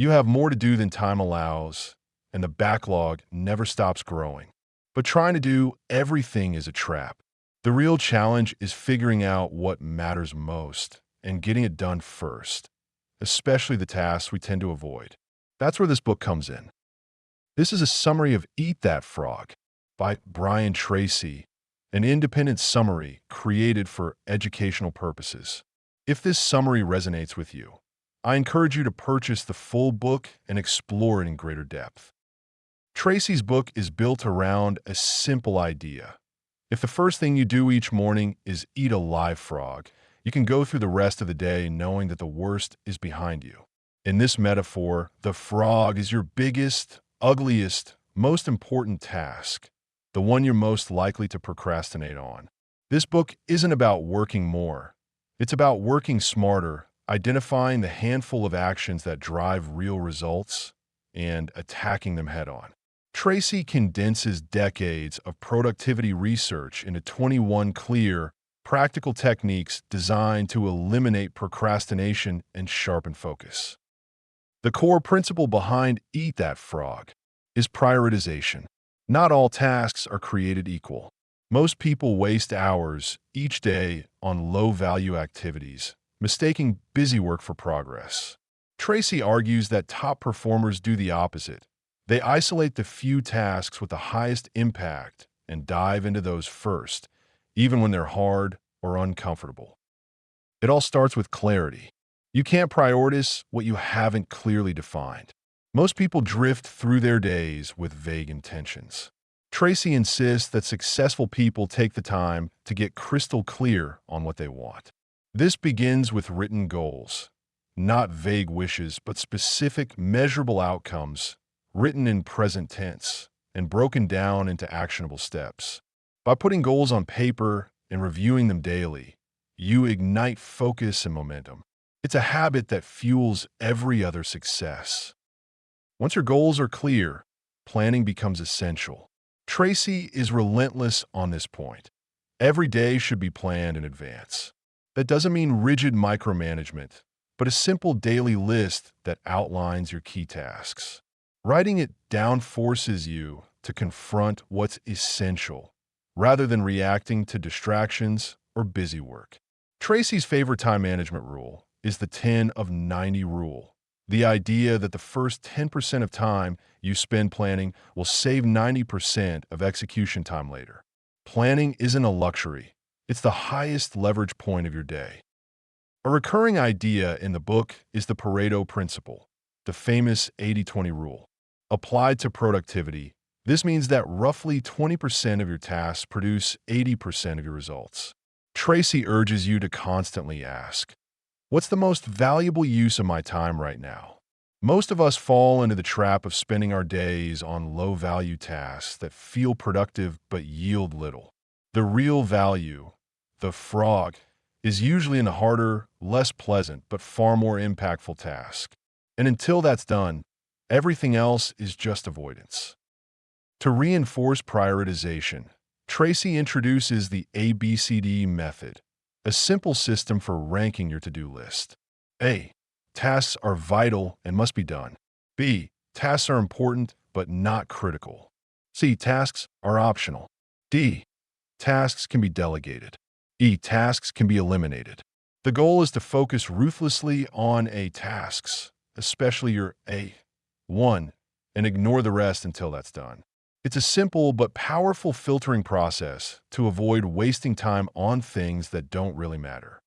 You have more to do than time allows, and the backlog never stops growing. But trying to do everything is a trap. The real challenge is figuring out what matters most and getting it done first, especially the tasks we tend to avoid. That's where this book comes in. This is a summary of Eat That Frog by Brian Tracy, an independent summary created for educational purposes. If this summary resonates with you, I encourage you to purchase the full book and explore it in greater depth. Tracy's book is built around a simple idea. If the first thing you do each morning is eat a live frog, you can go through the rest of the day knowing that the worst is behind you. In this metaphor, the frog is your biggest, ugliest, most important task, the one you're most likely to procrastinate on. This book isn't about working more. It's about working smarter, identifying the handful of actions that drive real results, and attacking them head-on. Tracy condenses decades of productivity research into 21 clear, practical techniques designed to eliminate procrastination and sharpen focus. The core principle behind Eat That Frog is prioritization. Not all tasks are created equal. Most people waste hours each day on low-value activities, mistaking busy work for progress. Tracy argues that top performers do the opposite. They isolate the few tasks with the highest impact and dive into those first, even when they're hard or uncomfortable. It all starts with clarity. You can't prioritize what you haven't clearly defined. Most people drift through their days with vague intentions. Tracy insists that successful people take the time to get crystal clear on what they want. This begins with written goals, not vague wishes, but specific, measurable outcomes written in present tense and broken down into actionable steps. By putting goals on paper and reviewing them daily, you ignite focus and momentum. It's a habit that fuels every other success. Once your goals are clear, planning becomes essential. Tracy is relentless on this point. Every day should be planned in advance. That doesn't mean rigid micromanagement, but a simple daily list that outlines your key tasks. Writing it down forces you to confront what's essential, rather than reacting to distractions or busy work. Tracy's favorite time management rule is the 10 of 90 rule. The idea that the first 10% of time you spend planning will save 90% of execution time later. Planning isn't a luxury. It's the highest leverage point of your day. A recurring idea in the book is the Pareto principle, the famous 80-20 rule. Applied to productivity, this means that roughly 20% of your tasks produce 80% of your results. Tracy urges you to constantly ask, what's the most valuable use of my time right now? Most of us fall into the trap of spending our days on low-value tasks that feel productive but yield little. The real value, the frog, is usually in the harder, less pleasant, but far more impactful task. And until that's done, everything else is just avoidance. To reinforce prioritization, Tracy introduces the ABCD method, a simple system for ranking your to-do list. A. Tasks are vital and must be done. B. Tasks are important but not critical. C. Tasks are optional. D. Tasks can be delegated. E. Tasks can be eliminated. The goal is to focus ruthlessly on A tasks, especially your A1, and ignore the rest until that's done. It's a simple but powerful filtering process to avoid wasting time on things that don't really matter.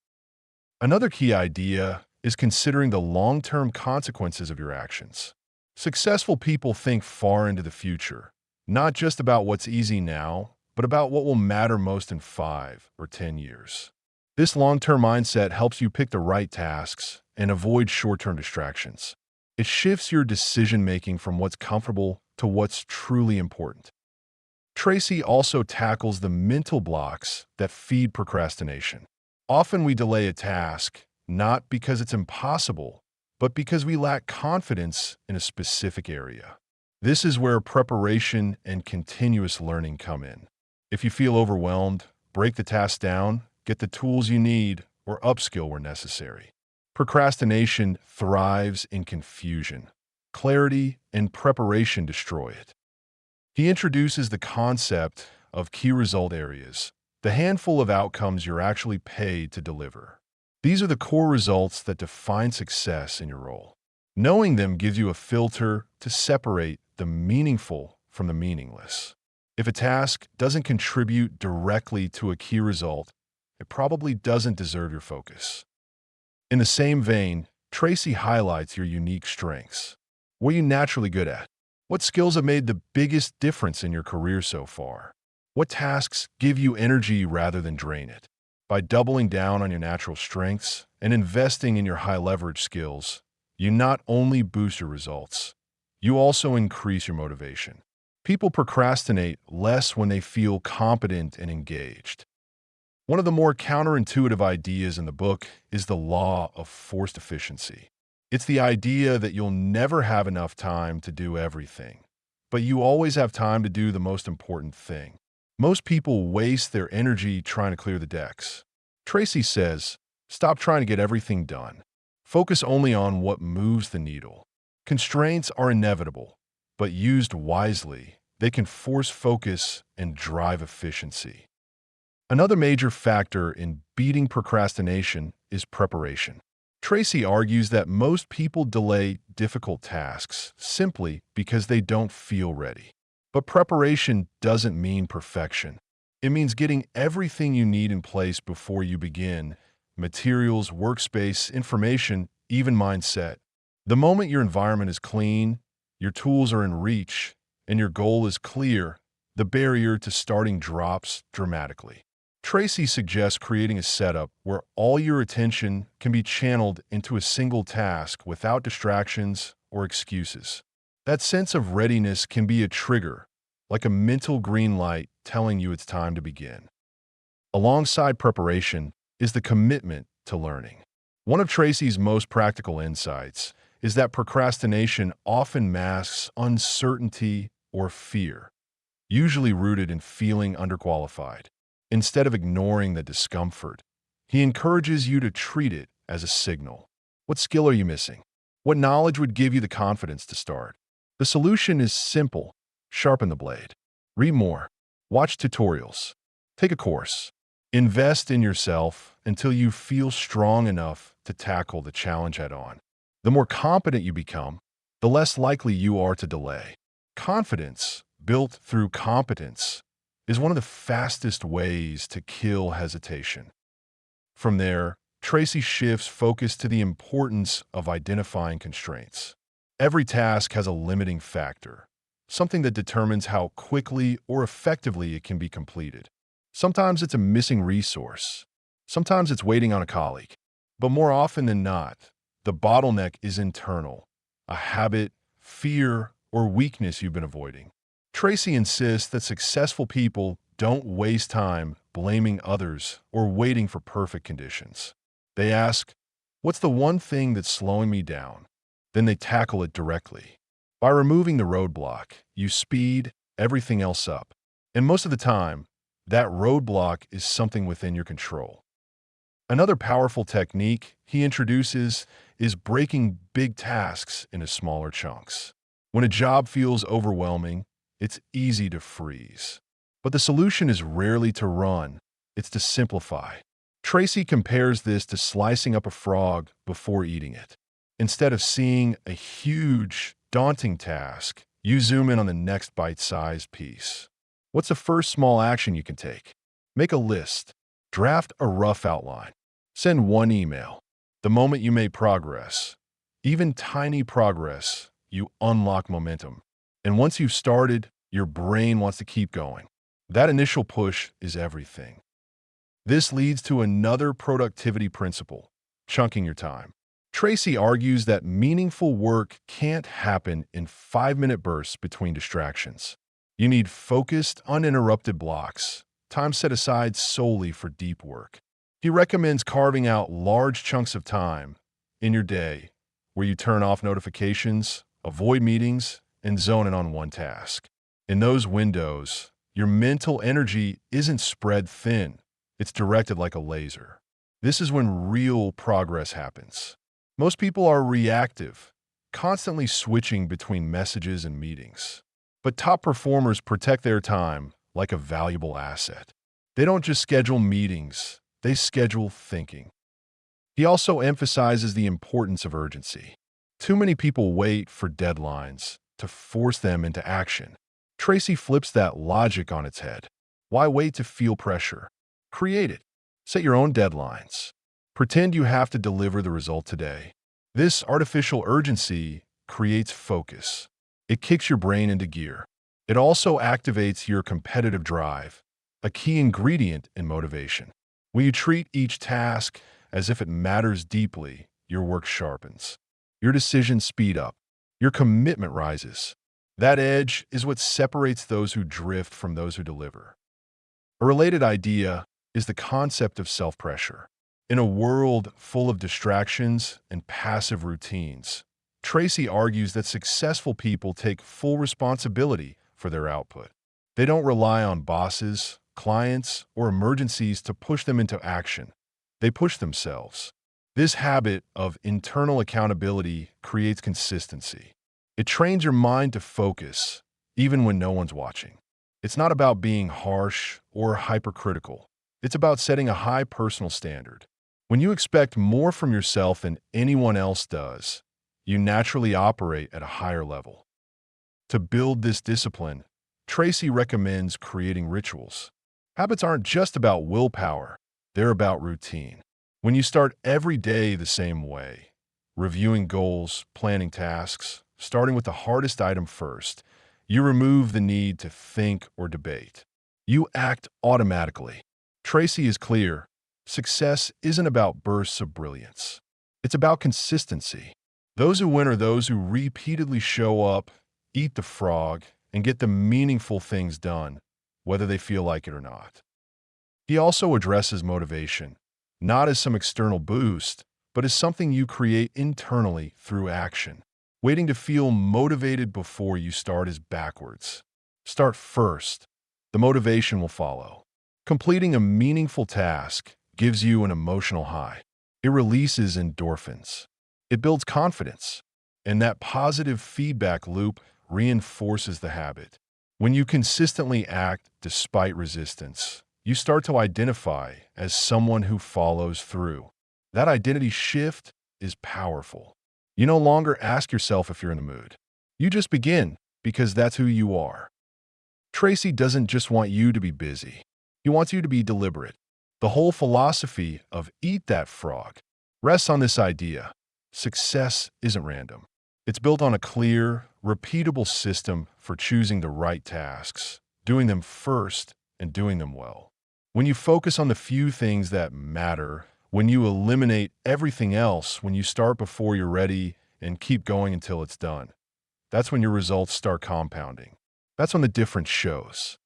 Another key idea is considering the long-term consequences of your actions. Successful people think far into the future, not just about what's easy now, but about what will matter most in 5 or 10 years. This long-term mindset helps you pick the right tasks and avoid short-term distractions. It shifts your decision-making from what's comfortable to what's truly important. Tracy also tackles the mental blocks that feed procrastination. Often we delay a task, not because it's impossible, but because we lack confidence in a specific area. This is where preparation and continuous learning come in. If you feel overwhelmed, break the task down, get the tools you need, or upskill where necessary. Procrastination thrives in confusion. clarity, and preparation destroy it. He introduces the concept of key result areas, the handful of outcomes you're actually paid to deliver. These are the core results that define success in your role. Knowing them gives you a filter to separate the meaningful from the meaningless. If a task doesn't contribute directly to a key result, it probably doesn't deserve your focus. In the same vein, Tracy highlights your unique strengths. What are you naturally good at? What skills have made the biggest difference in your career so far? What tasks give you energy rather than drain it? By doubling down on your natural strengths and investing in your high-leverage skills, you not only boost your results, you also increase your motivation. People procrastinate less when they feel competent and engaged. One of the more counterintuitive ideas in the book is the law of forced efficiency. It's the idea that you'll never have enough time to do everything, but you always have time to do the most important thing. Most people waste their energy trying to clear the decks. Tracy says, stop trying to get everything done. Focus only on what moves the needle. Constraints are inevitable, but used wisely, they can force focus and drive efficiency. Another major factor in beating procrastination is preparation. Tracy argues that most people delay difficult tasks simply because they don't feel ready. But preparation doesn't mean perfection. It means getting everything you need in place before you begin: materials, workspace, information, even mindset. The moment your environment is clean, your tools are in reach, and your goal is clear, the barrier to starting drops dramatically. Tracy suggests creating a setup where all your attention can be channeled into a single task without distractions or excuses. That sense of readiness can be a trigger, like a mental green light telling you it's time to begin. Alongside preparation is the commitment to learning. One of Tracy's most practical insights is that procrastination often masks uncertainty or fear, usually rooted in feeling underqualified. Instead of ignoring the discomfort, he encourages you to treat it as a signal. What skill are you missing? What knowledge would give you the confidence to start? The solution is simple: sharpen the blade. Read more. Watch tutorials. Take a course. Invest in yourself until you feel strong enough to tackle the challenge head-on. The more competent you become, the less likely you are to delay. Confidence, built through competence, is one of the fastest ways to kill hesitation. From there, Tracy shifts focus to the importance of identifying constraints. Every task has a limiting factor, something that determines how quickly or effectively it can be completed. Sometimes it's a missing resource. Sometimes it's waiting on a colleague. But more often than not, the bottleneck is internal, a habit, fear, or weakness you've been avoiding. Tracy insists that successful people don't waste time blaming others or waiting for perfect conditions. They ask, what's the one thing that's slowing me down? Then they tackle it directly. By removing the roadblock, you speed everything else up. And most of the time, that roadblock is something within your control. Another powerful technique he introduces is breaking big tasks into smaller chunks. When a job feels overwhelming, it's easy to freeze. But the solution is rarely to run, it's to simplify. Tracy compares this to slicing up a frog before eating it. Instead of seeing a huge, daunting task, you zoom in on the next bite-sized piece. What's the first small action you can take? Make a list. Draft a rough outline. Send one email. The moment you make progress, even tiny progress, you unlock momentum. And once you've started, your brain wants to keep going. That initial push is everything. This leads to another productivity principle: chunking your time. Tracy argues that meaningful work can't happen in 5-minute bursts between distractions. You need focused, uninterrupted blocks, time set aside solely for deep work. He recommends carving out large chunks of time in your day where you turn off notifications, avoid meetings, and zone in on one task. In those windows, your mental energy isn't spread thin, it's directed like a laser. This is when real progress happens. Most people are reactive. constantly switching between messages and meetings. But top performers protect their time like a valuable asset. They don't just schedule meetings, they schedule thinking. He also emphasizes the importance of urgency. Too many people wait for deadlines to force them into action. Tracy flips that logic on its head. Why wait to feel pressure? Create it. Set your own deadlines. Pretend you have to deliver the result today. This artificial urgency creates focus. It kicks your brain into gear. It also activates your competitive drive, a key ingredient in motivation. When you treat each task as if it matters deeply, your work sharpens. Your decisions speed up. Your commitment rises. That edge is what separates those who drift from those who deliver. A related idea is the concept of self-pressure. In a world full of distractions and passive routines, Tracy argues that successful people take full responsibility for their output. They don't rely on bosses, clients, or emergencies to push them into action. They push themselves. This habit of internal accountability creates consistency. It trains your mind to focus, even when no one's watching. It's not about being harsh or hypercritical. It's about setting a high personal standard. When you expect more from yourself than anyone else does, you naturally operate at a higher level. To build this discipline, Tracy recommends creating rituals. Habits aren't just about willpower, they're about routine. When you start every day the same way, reviewing goals, planning tasks, starting with the hardest item first, you remove the need to think or debate. You act automatically. Tracy is clear. Success isn't about bursts of brilliance. It's about consistency. Those who win are those who repeatedly show up, eat the frog, and get the meaningful things done, whether they feel like it or not. He also addresses motivation, not as some external boost, but as something you create internally through action. Waiting to feel motivated before you start is backwards. Start first. The motivation will follow. Completing a meaningful task gives you an emotional high. It releases endorphins. It builds confidence. And that positive feedback loop reinforces the habit. When you consistently act despite resistance, you start to identify as someone who follows through. That identity shift is powerful. You no longer ask yourself if you're in the mood. You just begin because that's who you are. Tracy doesn't just want you to be busy. He wants you to be deliberate. The whole philosophy of eat that frog rests on this idea. Success isn't random. It's built on a clear, repeatable system for choosing the right tasks, doing them first, and doing them well. When you focus on the few things that matter, when you eliminate everything else, when you start before you're ready and keep going until it's done, that's when your results start compounding. That's when the difference shows.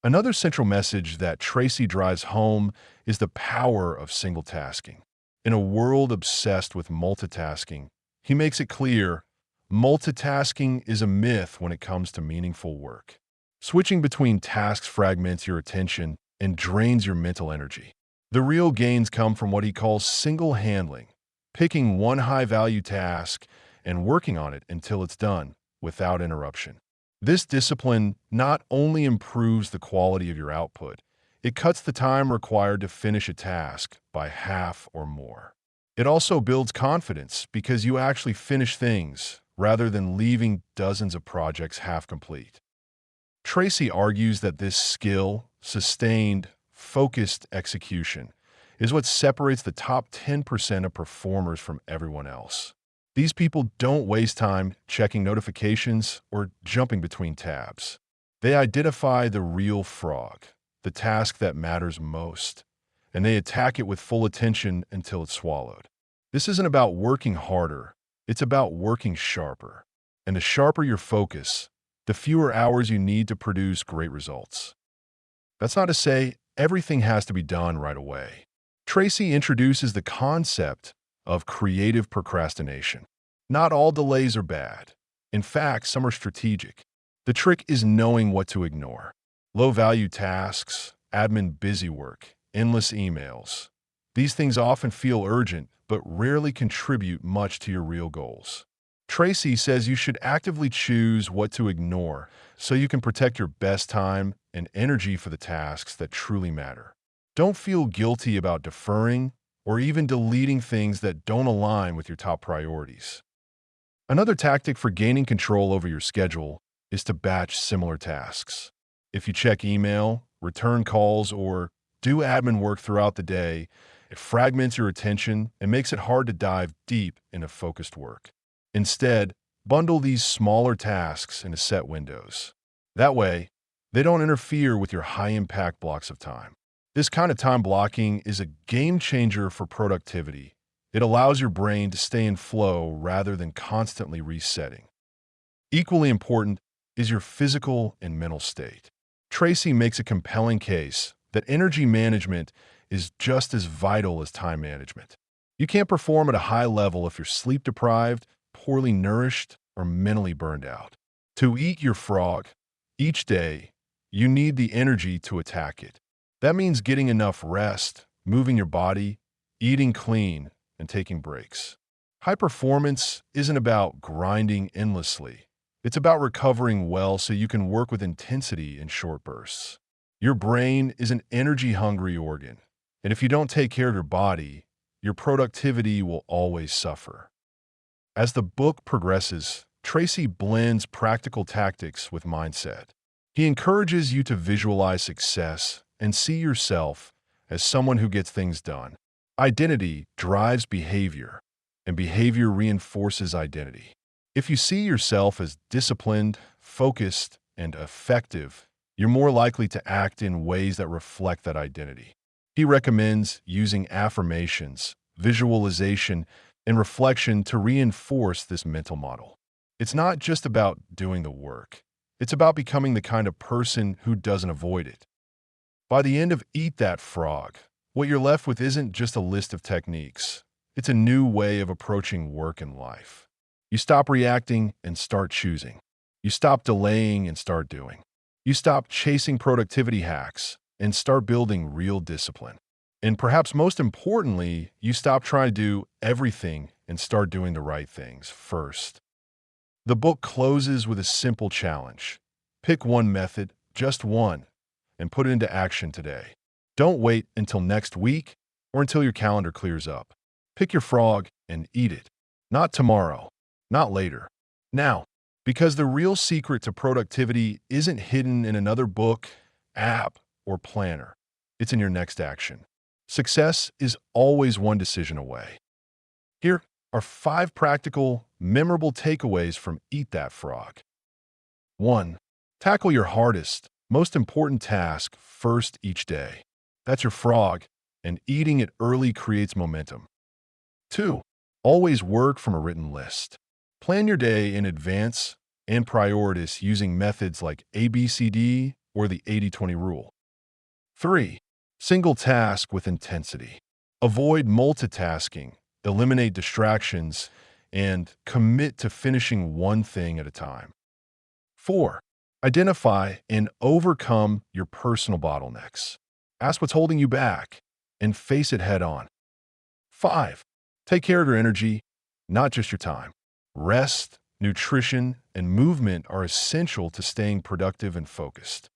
Another central message that Tracy drives home is the power of single tasking. In a world obsessed with multitasking, he makes it clear multitasking is a myth when it comes to meaningful work. Switching between tasks fragments your attention and drains your mental energy. The real gains come from what he calls single handling, picking one high-value task and working on it until it's done without interruption. This discipline not only improves the quality of your output, it cuts the time required to finish a task by half or more. It also builds confidence because you actually finish things rather than leaving dozens of projects half-complete. Tracy argues that this skill, sustained, focused execution, is what separates the top 10% of performers from everyone else. These people don't waste time checking notifications or jumping between tabs. They identify the real frog, the task that matters most, and they attack it with full attention until it's swallowed. This isn't about working harder, it's about working sharper. And the sharper your focus, the fewer hours you need to produce great results. That's not to say everything has to be done right away. Tracy introduces the concept of creative procrastination. Not all delays are bad. In fact, some are strategic. The trick is knowing what to ignore. Low-value tasks, admin busy work, endless emails. These things often feel urgent, but rarely contribute much to your real goals. Tracy says you should actively choose what to ignore so you can protect your best time and energy for the tasks that truly matter. Don't feel guilty about deferring or even deleting things that don't align with your top priorities. Another tactic for gaining control over your schedule is to batch similar tasks. If you check email, return calls, or do admin work throughout the day, it fragments your attention and makes it hard to dive deep into focused work. Instead, bundle these smaller tasks into set windows. That way, they don't interfere with your high-impact blocks of time. This kind of time blocking is a game changer for productivity. It allows your brain to stay in flow rather than constantly resetting. Equally important is your physical and mental state. Tracy makes a compelling case that energy management is just as vital as time management. You can't perform at a high level if you're sleep-deprived, poorly nourished, or mentally burned out. To eat your frog each day, you need the energy to attack it. That means getting enough rest, moving your body, eating clean, and taking breaks. High performance isn't about grinding endlessly. It's about recovering well so you can work with intensity in short bursts. Your brain is an energy-hungry organ, and if you don't take care of your body, your productivity will always suffer. As the book progresses, Tracy blends practical tactics with mindset. He encourages you to visualize success and see yourself as someone who gets things done. Identity drives behavior, and behavior reinforces identity. If you see yourself as disciplined, focused, and effective, you're more likely to act in ways that reflect that identity. He recommends using affirmations, visualization, and reflection to reinforce this mental model. It's not just about doing the work. It's about becoming the kind of person who doesn't avoid it. By the end of Eat That Frog, what you're left with isn't just a list of techniques. It's a new way of approaching work and life. You stop reacting and start choosing. You stop delaying and start doing. You stop chasing productivity hacks and start building real discipline. And perhaps most importantly, you stop trying to do everything and start doing the right things first. The book closes with a simple challenge. Pick one method, just one, and put it into action today. Don't wait until next week or until your calendar clears up. Pick your frog and eat it. Not tomorrow, not later. Now, because the real secret to productivity isn't hidden in another book, app, or planner. It's in your next action. Success is always one decision away. Here are 5 practical, memorable takeaways from Eat That Frog. 1. Tackle your hardest, most important task first each day. That's your frog, and eating it early creates momentum. 2. Always work from a written list. Plan your day in advance and prioritize using methods like ABCD or the 80-20 rule. 3. Single task with intensity. Avoid multitasking, eliminate distractions, and commit to finishing one thing at a time. 4. Identify and overcome your personal bottlenecks. Ask what's holding you back and face it head on. 5. Take care of your energy, not just your time. Rest, nutrition, and movement are essential to staying productive and focused.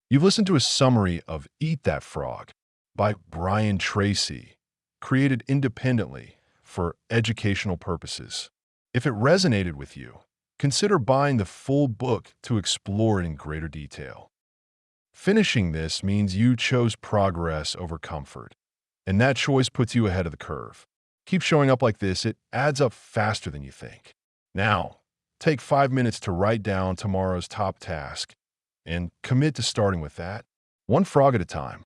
You've listened to a summary of Eat That Frog by Brian Tracy, created independently for educational purposes. If it resonated with you, consider buying the full book to explore it in greater detail. Finishing this means you chose progress over comfort, and that choice puts you ahead of the curve. Keep showing up like this, it adds up faster than you think. Now, take 5 minutes to write down tomorrow's top task and commit to starting with that, one frog at a time.